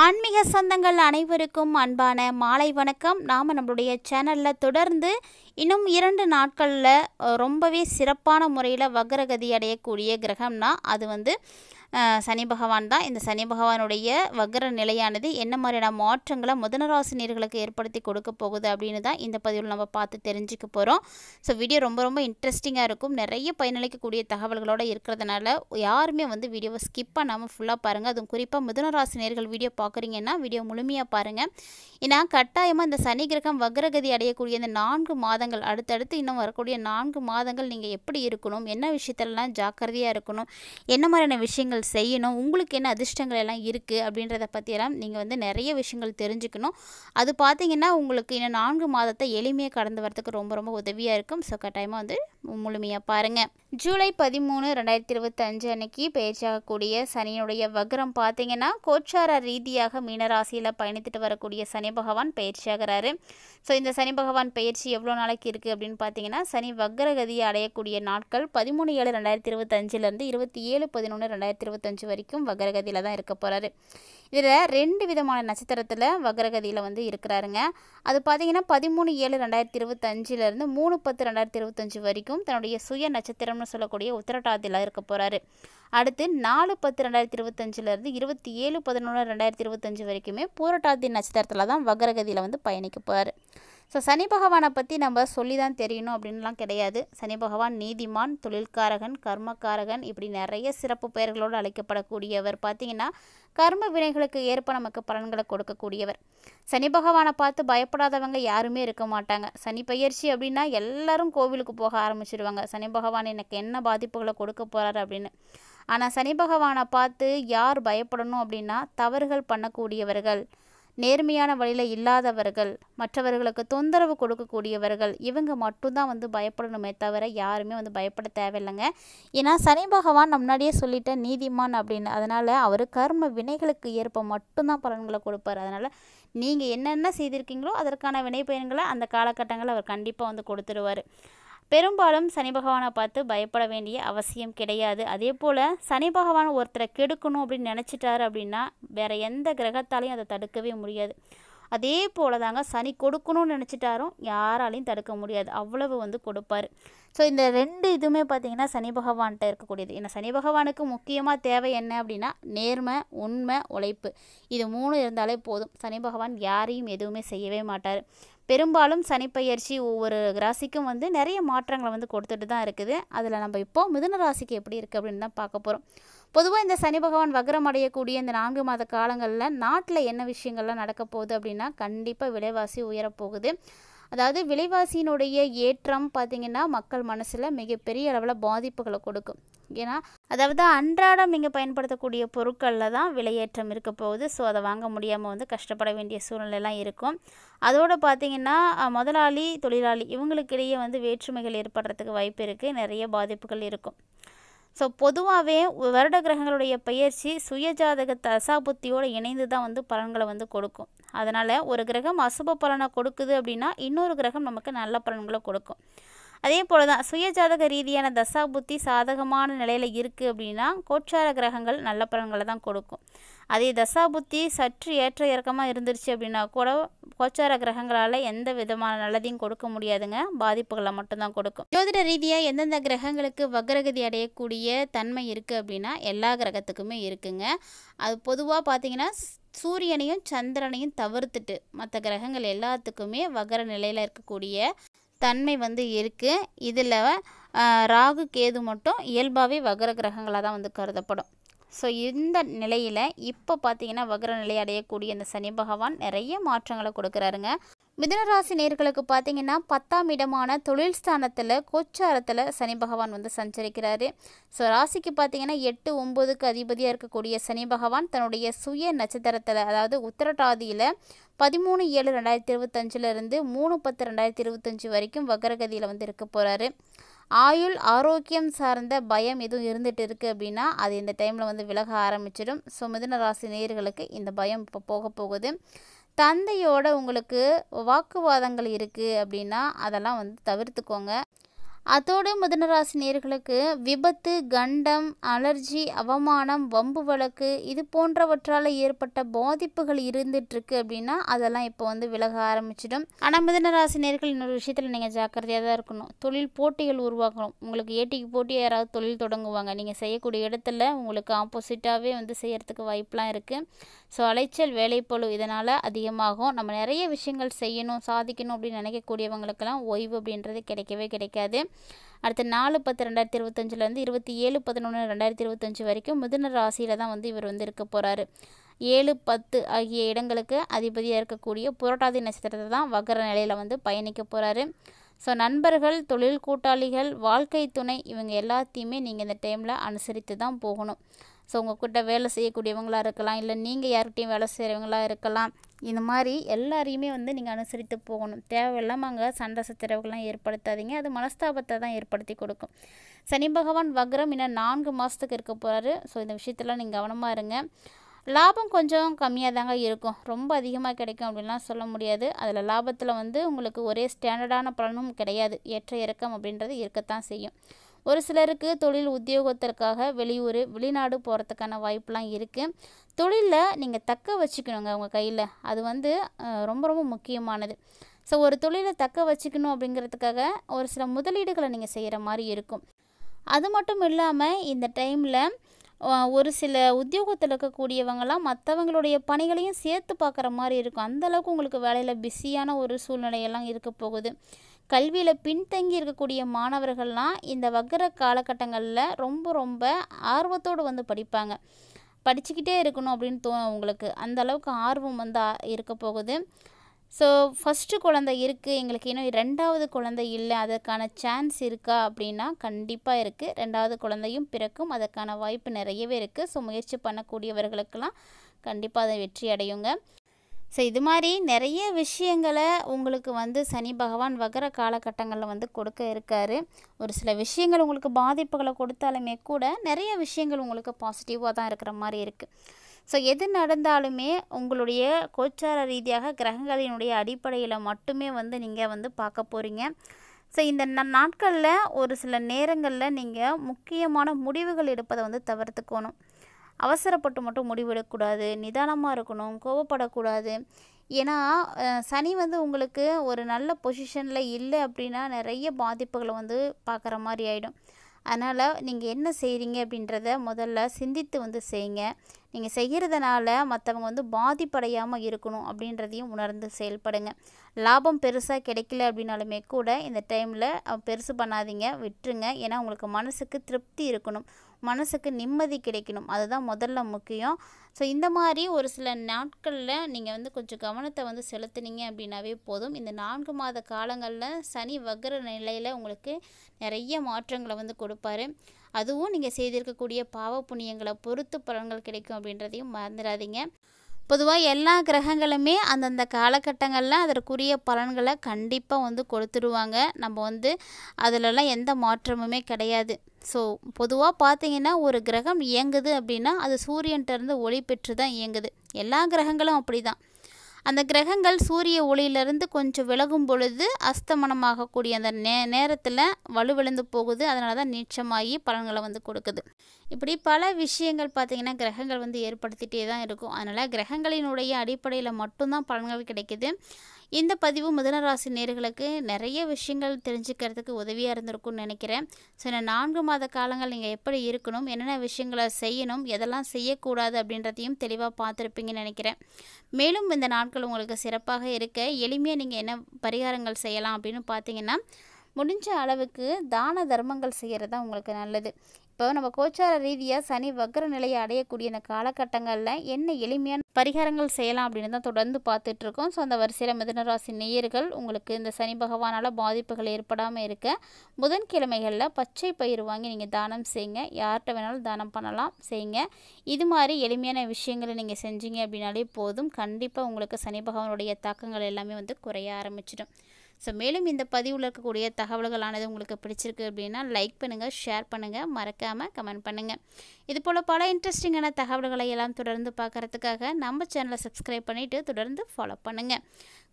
ஆன்மீக சொந்தங்கள் அனைவருக்கும் அன்பான மாலை வணக்கம். நாம் நம்மளுடைய சேனலில் தொடர்ந்து இன்னும் 2 நாட்களில் ரொம்பவே சிறப்பான முறையில் வக்ரகதி அடையக்கூடிய கிரகம்னா அது சனி பகவான் தான். இந்த சனி பகவானுடைய வக்ர நிலையானது என்ன மாதிரியான மாற்றங்களை முதனராசினியர்களுக்கு ஏற்படுத்தி கொடுக்க போகுது அப்படின்னு தான் இந்த பதிவில் நம்ம பார்த்து தெரிஞ்சுக்க போகிறோம். ஸோ வீடியோ ரொம்ப இன்ட்ரெஸ்டிங்காக இருக்கும். நிறைய பயனளிக்கக்கூடிய தகவல்களோடு இருக்கிறதுனால யாருமே வீடியோவை ஸ்கிப் பண்ணாமல் ஃபுல்லாக பாருங்கள். அதுவும் குறிப்பாக முதனராசினியர்கள் வீடியோ பார்க்குறீங்கன்னா வீடியோ முழுமையாக பாருங்கள். ஏன்னா கட்டாயமாக இந்த சனி கிரகம் வக்ரகதி அடையக்கூடிய இந்த 4 மாதங்கள் அடுத்தடுத்து இன்னும் வரக்கூடிய 4 மாதங்கள் நீங்கள் எப்படி இருக்கணும், என்ன விஷயத்திலலாம் ஜாக்கிரதையாக இருக்கணும், என்ன மாதிரியான விஷயங்கள் செய்யணும், உங்களுக்கு என்ன அதிர்ஷ்டங்கள் எல்லாம் இருக்குது அப்படின்றத பற்றியெல்லாம் நீங்கள் நிறைய விஷயங்கள் தெரிஞ்சுக்கணும். அது பார்த்தீங்கன்னா உங்களுக்கு இன்னும் 4 மாதத்தை எளிமையாக கடந்து வரதுக்கு ரொம்ப உதவியாக இருக்கும். ஸோ கட்டாயமாக முழுமையாக பாருங்கள். ஜூலை 13, 2025 அன்னைக்கு பயிற்சியாகக்கூடிய சனியினுடைய வக்ரம் பார்த்தீங்கன்னா கோச்சார ரீதியாக மீனராசியில் பயணித்துட்டு வரக்கூடிய சனி பகவான் பயிற்சியாகிறாரு. ஸோ இந்த சனி பகவான் பயிற்சி எவ்வளோ நாளைக்கு இருக்குது அப்படின்னு பார்த்தீங்கன்னா சனி வக்ரகதியை அடையக்கூடிய நாட்கள் 13/7/2025 27/11/2025 வரைக்கும் வக்ரகதியில் தான் இருக்க போகிறாரு. இதில் 2 விதமான நட்சத்திரத்தில் வக்ரகதியில் இருக்கிறாருங்க. அது பார்த்தீங்கன்னா 13/7/2025 3/10/2025 வரைக்கும் தன்னுடைய சுய நட்சத்திரம்னு சொல்லக்கூடிய உத்திரட்டாதியில் இருக்க போகிறாரு. அடுத்து 4/10/2025 27/11/2025 வரைக்குமே பூரட்டாதி நட்சத்திரத்தில் தான் வக்ரகதியில் பயணிக்க போகிறார். ஸோ சனி பகவானை பற்றி நம்ம சொல்லி தான் தெரியணும் அப்படின்லாம் கிடையாது. சனி பகவான் நீதிமான், தொழில்காரகன், கர்மக்காரகன், இப்படி நிறைய சிறப்பு பெயர்களோடு அழைக்கப்படக்கூடியவர். பார்த்திங்கன்னா கர்ம வினைகளுக்கு ஏற்ப நமக்கு பலன்களை கொடுக்கக்கூடியவர். சனி பகவானை பார்த்து பயப்படாதவங்க யாருமே இருக்க மாட்டாங்க. சனி பயிற்சி அப்படின்னா எல்லாரும் கோவிலுக்கு போக ஆரம்பிச்சிடுவாங்க, சனி பகவான் எனக்கு என்ன பாதிப்புகளை கொடுக்க போகிறாரு அப்படின்னு. ஆனால் சனி பகவானை பார்த்து யார் பயப்படணும் அப்படின்னா தவறுகள் பண்ணக்கூடியவர்கள், நேர்மையான வழியில் இல்லாதவர்கள், மற்றவர்களுக்கு தொந்தரவு கொடுக்கக்கூடியவர்கள், இவங்க மட்டும்தான் பயப்படணுமே தவிர யாருமே பயப்பட தேவையில்லைங்க. ஏன்னா சனி பகவான் முன்னாடியே சொல்லிட்டேன் நீதிமான் அப்படின்னு. அதனால் அவர் கர்ம வினைகளுக்கு ஏற்ப மட்டும்தான் பலன்களை கொடுப்பார். அதனால் நீங்கள் என்னென்ன செய்திருக்கீங்களோ அதற்கான வினை பயன்களை அந்த காலகட்டங்களில் அவர் கண்டிப்பாக கொடுத்துருவார். பெரும்பாலும் சனி பகவானை பார்த்து பயப்பட வேண்டிய அவசியம் கிடையாது. அதே போல் சனி பகவான் ஒருத்தரை கெடுக்கணும் அப்படின்னு நினச்சிட்டாரு அப்படின்னா வேறு எந்த கிரகத்தாலையும் அதை தடுக்கவே முடியாது. அதே போல் தாங்க சனி கொடுக்கணும்னு நினச்சிட்டாரும் யாராலையும் தடுக்க முடியாது, அவ்வளவு கொடுப்பார். ஸோ இந்த 2 இதுவுமே பார்த்திங்கன்னா சனி பகவான்கிட்ட இருக்கக்கூடியது. ஏன்னா சனி பகவானுக்கு முக்கியமாக தேவை என்ன அப்படின்னா நேர்மை, உண்மை, உழைப்பு, இது 3 இருந்தாலே போதும். சனி பகவான் யாரையும் எதுவுமே செய்யவே மாட்டார். பெரும்பாலும் சனிப்பெயர்ச்சி ஒவ்வொரு ராசிக்கும் நிறைய மாற்றங்களை கொடுத்துட்டு தான் இருக்குது. அதில் நம்ம இப்போது மிதுன ராசிக்கு எப்படி இருக்குது அப்படின்னு தான் பார்க்க போகிறோம். பொதுவாக இந்த சனி பகவான் வக்ரம் அடையக்கூடிய இந்த 4 மாத காலங்களில் நாட்டில் என்ன விஷயங்கள்லாம் நடக்க போகுது அப்படின்னா கண்டிப்பாக விலைவாசி உயரப்போகுது. அதாவது விலைவாசியினுடைய ஏற்றம் பார்த்திங்கன்னா மக்கள் மனசில் மிகப்பெரிய அளவில் பாதிப்புகளை கொடுக்கும். ஏன்னா அதாவது அன்றாடம் நீங்கள் பயன்படுத்தக்கூடிய பொருட்களில் தான் விலையேற்றம் இருக்க போகுது. ஸோ அதை வாங்க முடியாமல் கஷ்டப்பட வேண்டிய சூழ்நிலைலாம் இருக்கும். அதோடு பார்த்திங்கன்னா முதலாளி, தொழிலாளி இவங்களுக்கிடையே வேற்றுமைகள் ஏற்படுறதுக்கு வாய்ப்பு இருக்குது, நிறைய பாதிப்புகள் இருக்கும். ஸோ பொதுவாகவே வருட கிரகங்களுடைய பயிற்சி சுயஜாதக தசாபுத்தியோடு இணைந்து தான் பலன்களை கொடுக்கும். அதனால் ஒரு கிரகம் அசுப பலனை கொடுக்குது அப்படின்னா இன்னொரு கிரகம் நமக்கு நல்ல பலன்களை கொடுக்கும். அதே போல் தான் சுயஜாதக ரீதியான தசாபுத்தி சாதகமான நிலையில் இருக்குது அப்படின்னா கோச்சார கிரகங்கள் நல்ல பலன்களை தான் கொடுக்கும். அதே தசாபுத்தி சற்று ஏற்ற இறக்கமாக இருந்துருச்சு அப்படின்னா கூட கோச்சார கிரகங்களால் எந்த விதமான நல்லதையும் கொடுக்க முடியாதுங்க, பாதிப்புகளை மட்டும்தான் கொடுக்கும். ஜோதிட ரீதியாக எந்தெந்த கிரகங்களுக்கு வக்ரகதி அடையக்கூடிய தன்மை இருக்குது அப்படின்னா எல்லா கிரகத்துக்குமே இருக்குங்க. அது பொதுவாக பார்த்திங்கன்னா சூரியனையும் சந்திரனையும் தவிர்த்துட்டு மற்ற கிரகங்கள் எல்லாத்துக்குமே வக்ர நிலையில் இருக்கக்கூடிய தன்மை இருக்குது. இதில் ராகு, கேது மட்டும் இயல்பாகவே வக்ர கிரகங்களாக தான் கருதப்படும். ஸோ இந்த நிலையில் இப்போ பார்த்திங்கன்னா வக்ர நிலை அடையக்கூடிய இந்த சனி பகவான் நிறைய மாற்றங்களை கொடுக்குறாருங்க. மிதுனராசி நேயர்களுக்கு பார்த்திங்கன்னா 10ஆம் இடமான தொழில் ஸ்தானத்தில் கோச்சாரத்தில் சனி பகவான் சஞ்சரிக்கிறாரு. ஸோ ராசிக்கு பார்த்திங்கன்னா 8, 9க்கு அதிபதியாக இருக்கக்கூடிய சனி பகவான் தன்னுடைய சுய நட்சத்திரத்தில் அதாவது உத்திரட்டாதியில் 13/7/2025 3/10/2025 வரைக்கும் வக்ரகதியில் இருக்க போகிறாரு. ஆயுள், ஆரோக்கியம் சார்ந்த பயம் எதுவும் இருந்துகிட்டு இருக்குது அப்படின்னா அது இந்த டைமில் விலக ஆரம்பிச்சிடும். ஸோ மிதுன ராசி நேயர்களுக்கு இந்த பயம் இப்போ போக போகுது. தந்தையோட உங்களுக்கு வாக்குவாதங்கள் இருக்குது அப்படின்னா அதெல்லாம் தவிர்த்துக்கோங்க. அதோடு மிதுன ராசி நேயர்களுக்கு விபத்து, கண்டம், அலர்ஜி, அவமானம், வம்பு வழக்கு இது போன்றவற்றால் ஏற்பட்ட பாதிப்புகள் இருந்துகிட்ருக்கு அப்படின்னா அதெல்லாம் இப்போ வந்து விலக ஆரம்பிச்சிடும். ஆனால் மிதுன ராசி நேயர்கள் இன்னொரு விஷயத்தில் நீங்கள் ஜாக்கிரதையாக தான் இருக்கணும். தொழில் போட்டிகள் உருவாக்கணும். உங்களுக்கு ஏட்டிக்கு போட்டி யாராவது தொழில் தொடங்குவாங்க. நீங்கள் செய்யக்கூடிய இடத்துல உங்களுக்கு ஆப்போசிட்டாகவே வந்து செய்கிறதுக்கு வாய்ப்பெலாம் இருக்குது. ஸோ அலைச்சல், வேலைப்பளு இதனால் அதிகமாகும். நம்ம நிறைய விஷயங்கள் செய்யணும், சாதிக்கணும் அப்படின்னு நினைக்கக்கூடியவங்களுக்கெல்லாம் ஓய்வு அப்படின்றது கிடைக்கவே கிடைக்காது. அடுத்து 4/10/2025 27/11/2025 வரைக்கும் மிதுன ராசியில் தான் வந்து இவர் வந்து இருக்க போகிறாரு. 7, 10 ஆகிய இடங்களுக்கு அதிபதியாக இருக்கக்கூடிய புரட்டாதி நட்சத்திரத்தை தான் வக்கர நிலையில் வந்து பயணிக்க போகிறாரு. ஸோ நண்பர்கள், தொழில் கூட்டாளிகள், வாழ்க்கை துணை இவங்க எல்லாத்தையுமே நீங்கள் இந்த டைமில் அனுசரித்து தான் போகணும். ஸோ உங்கள்கிட்ட வேலை செய்யக்கூடியவங்களாக இருக்கலாம், இல்லை நீங்கள் யார்கிட்டையும் வேலை செய்கிறவங்களாக இருக்கலாம். இந்த மாதிரி எல்லாரையுமே வந்து நீங்கள் அனுசரித்து போகணும். தேவையில்லாமல் அங்கே சண்டை சச்சரவுகள்லாம் ஏற்படுத்தாதீங்க. அது மனஸ்தாபத்தை தான் ஏற்படுத்தி கொடுக்கும். சனி பகவான் வக்ரம் இன்னும் 4 மாதத்துக்கு இருக்க போகிறாரு. ஸோ இந்த விஷயத்தெல்லாம் நீங்கள் கவனமாக இருங்க. லாபம் கொஞ்சம் கம்மியாக தாங்க இருக்கும். ரொம்ப அதிகமாக கிடைக்கும் அப்படின்லாம் சொல்ல முடியாது. அதில் லாபத்தில் வந்து உங்களுக்கு ஒரே ஸ்டாண்டர்டான பலனும் கிடையாது. ஏற்ற இறக்கம் அப்படின்றது இருக்கத்தான் செய்யும். ஒரு சிலருக்கு தொழில் உத்தியோகத்திற்காக வெளியூர், வெளிநாடு போகிறதுக்கான வாய்ப்பெலாம் இருக்குது. தொழிலில் நீங்கள் தக்க வச்சுக்கணுங்க உங்கள் கையில். அது வந்து ரொம்ப ரொம்ப முக்கியமானது. ஸோ ஒரு தொழிலை தக்க வச்சுக்கணும் அப்படிங்கிறதுக்காக ஒரு சில முதலீடுகளை நீங்கள் செய்கிற மாதிரி இருக்கும். அது மட்டும் இல்லாமல் இந்த டைமில் ஒரு சில உத்தியோகத்தில் இருக்கக்கூடியவங்களாம் மற்றவங்களுடைய பணிகளையும் சேர்த்து பார்க்குற மாதிரி இருக்கும். அந்தளவுக்கு உங்களுக்கு வேலையில் பிஸியான ஒரு சூழ்நிலையெல்லாம் இருக்க போகுது. கல்வியில் பின்தங்கி இருக்கக்கூடிய மாணவர்கள்லாம் இந்த வக்கர காலகட்டங்களில் ரொம்ப ரொம்ப ஆர்வத்தோடு வந்து படிப்பாங்க. படிச்சுக்கிட்டே இருக்கணும் அப்படின்னு தோணும் உங்களுக்கு. அந்த அளவுக்கு ஆர்வம் வந்து இருக்க போகுது. ஸோ ஃபஸ்ட்டு குழந்தை இருக்குது, எங்களுக்கு இன்னும் 2வது குழந்தை இல்லை, அதற்கான சான்ஸ் இருக்கா அப்படின்னா கண்டிப்பாக இருக்குது. 2வது குழந்தையும் பிறக்கும், அதற்கான வாய்ப்பு நிறையவே இருக்குது. ஸோ முயற்சி பண்ணக்கூடியவர்களுக்கெல்லாம் கண்டிப்பாக அதை வெற்றி அடையுங்க. ஸோ இது மாதிரி நிறைய விஷயங்களை உங்களுக்கு வந்து சனி பகவான் வக்கர காலகட்டங்களில் வந்து கொடுக்க இருக்கார். ஒரு சில விஷயங்கள் உங்களுக்கு பாதிப்புகளை கொடுத்தாலுமே கூட நிறைய விஷயங்கள் உங்களுக்கு பாசிட்டிவாக தான் இருக்கிற மாதிரி இருக்குது. ஸோ எது நடந்தாலுமே உங்களுடைய கோச்சார ரீதியாக கிரகங்களினுடைய அடிப்படையில் மட்டுமே வந்து நீங்கள் வந்து பார்க்க போகிறீங்க. ஸோ இந்த நாட்களில் ஒரு சில நேரங்களில் நீங்கள் முக்கியமான முடிவுகள் எடுப்பதை வந்து தவிர்த்துக்கணும். அவசரப்பட்டு மட்டும் முடிவெடுக்கக்கூடாது, நிதானமாக இருக்கணும், கோவப்படக்கூடாது. ஏன்னா சனி வந்து உங்களுக்கு ஒரு நல்ல பொசிஷனில் இல்லை அப்படின்னா நிறைய பாதிப்புகளை வந்து பார்க்குற மாதிரி ஆகிடும். அதனால் நீங்கள் என்ன செய்கிறீங்க அப்படின்றத முதல்ல சிந்தித்து வந்து செய்யுங்க. நீங்கள் செய்கிறதுனால மற்றவங்க வந்து பாதிப்படையாமல் இருக்கணும் அப்படின்றதையும் உணர்ந்து செயல்படுங்க. லாபம் பெருசாக கிடைக்கல அப்படின்னாலுமே கூட இந்த டைமில் பெருசு பண்ணாதீங்க, விட்டுருங்க. ஏன்னா உங்களுக்கு மனசுக்கு திருப்தி இருக்கணும், மனசுக்கு நிம்மதி கிடைக்கணும். அதுதான் முதல்ல முக்கியம். ஸோ இந்த மாதிரி ஒரு சில நாட்களில் நீங்கள் வந்து கொஞ்சம் கவனத்தை வந்து செலுத்துனீங்க அப்படின்னாவே போதும். இந்த 4 மாத காலங்களில் சனி வக்கர நிலையில் உங்களுக்கு நிறைய மாற்றங்களை வந்து கொடுப்பாரு. அதுவும் நீங்கள் செய்திருக்கக்கூடிய பாவ புண்ணியங்களை பொறுத்து பலன்கள் கிடைக்கும் அப்படின்றதையும் மறந்துடாதீங்க. பொதுவாக எல்லா கிரகங்களுமே அந்தந்த காலகட்டங்களில் அதற்குரிய பலன்களை கண்டிப்பாக வந்து கொடுத்துடுவாங்க. நம்ம வந்து அதிலெல்லாம் எந்த மாற்றமுமே கிடையாது. ஸோ பொதுவாக பார்த்தீங்கன்னா ஒரு கிரகம் இயங்குது அப்படின்னா அது சூரியன்கிட்டருந்து ஒளி பெற்று தான் இயங்குது. எல்லா கிரகங்களும் அப்படி தான். அந்த கிரகங்கள் சூரிய ஒளியிலிருந்து கொஞ்சம் விலகும் பொழுது அஸ்தமனமாகக்கூடிய அந்த நேரத்தில் வலுவிழந்து போகுது. அதனால தான் நீச்சமாகி பலன்களை வந்து கொடுக்குது. இப்படி பல விஷயங்கள் பார்த்திங்கன்னா கிரகங்கள் வந்து ஏற்படுத்திகிட்டே தான் இருக்கும். அதனால் கிரகங்களினுடைய அடிப்படையில் மட்டும்தான் பலன்கள் கிடைக்குது. இந்த பதிவு மிதுன ராசி நேயர்களுக்கு நிறைய விஷயங்கள் தெரிஞ்சுக்கிறதுக்கு உதவியாக இருந்திருக்கும்னு நினைக்கிறேன். ஸோ இந்த 4 மாத காலங்கள் நீங்கள் எப்படி இருக்கணும், என்னென்ன விஷயங்களை செய்யணும், எதெல்லாம் செய்யக்கூடாது அப்படின்றதையும் தெளிவாக பார்த்துருப்பீங்கன்னு நினைக்கிறேன். மேலும் இந்த நாட்கள் உங்களுக்கு சிறப்பாக இருக்க எளிமையாக நீங்கள் என்ன பரிகாரங்கள் செய்யலாம் அப்படின்னு பார்த்தீங்கன்னா, முடிஞ்ச அளவுக்கு தான தர்மங்கள் செய்கிறது தான் உங்களுக்கு நல்லது. இப்போ நம்ம கோச்சார ரீதியாக சனி வக்கர நிலையை அடையக்கூடிய இந்த காலகட்டங்களில் என்ன எளிமையான பரிகாரங்கள் செய்யலாம் அப்படின்னு தான் தொடர்ந்து பார்த்துட்ருக்கோம். ஸோ அந்த வரிசையில் மிதுன ராசி நேயர்கள் உங்களுக்கு இந்த சனி பகவானால் பாதிப்புகள் ஏற்படாமல் இருக்க புதன்கிழமைகளில் பச்சை பயிறு வாங்கி நீங்கள் தானம் செய்யுங்க. யார்கிட்ட வேணாலும் தானம் பண்ணலாம், செய்யுங்க. இது மாதிரி எளிமையான விஷயங்களை நீங்கள் செஞ்சீங்க அப்படின்னாலே போதும். கண்டிப்பாக உங்களுக்கு சனி பகவானுடைய தாக்கங்கள் எல்லாமே வந்து குறைய ஆரம்பிச்சிடும். ஸோ மேலும் இந்த பதிவில் இருக்கக்கூடிய தகவல்களானது உங்களுக்கு பிடிச்சிருக்கு அப்படின்னா லைக் பண்ணுங்கள், ஷேர் பண்ணுங்கள், மறக்காமல் கமெண்ட் பண்ணுங்கள். இது போல் பல இன்ட்ரெஸ்டிங்கான தகவல்களை எல்லாம் தொடர்ந்து பார்க்குறதுக்காக நம்ம சேனலை சப்ஸ்கிரைப் பண்ணிவிட்டு தொடர்ந்து ஃபாலோ பண்ணுங்கள்.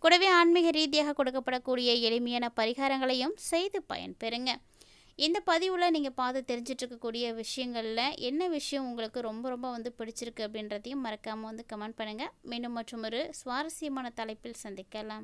கூடவே ஆன்மீக ரீதியாக கொடுக்கப்படக்கூடிய எளிமையான பரிகாரங்களையும் செய்து பயன்பெறுங்க. இந்த பதிவில் நீங்கள் பார்த்து தெரிஞ்சிட்ருக்கக்கூடிய விஷயங்களில் என்ன விஷயம் உங்களுக்கு ரொம்ப ரொம்ப வந்து பிடிச்சிருக்கு அப்படின்றதையும் மறக்காமல் வந்து கமெண்ட் பண்ணுங்கள். மீண்டும் மற்றும் ஒரு சுவாரஸ்யமான தலைப்பில் சந்திக்கலாம்.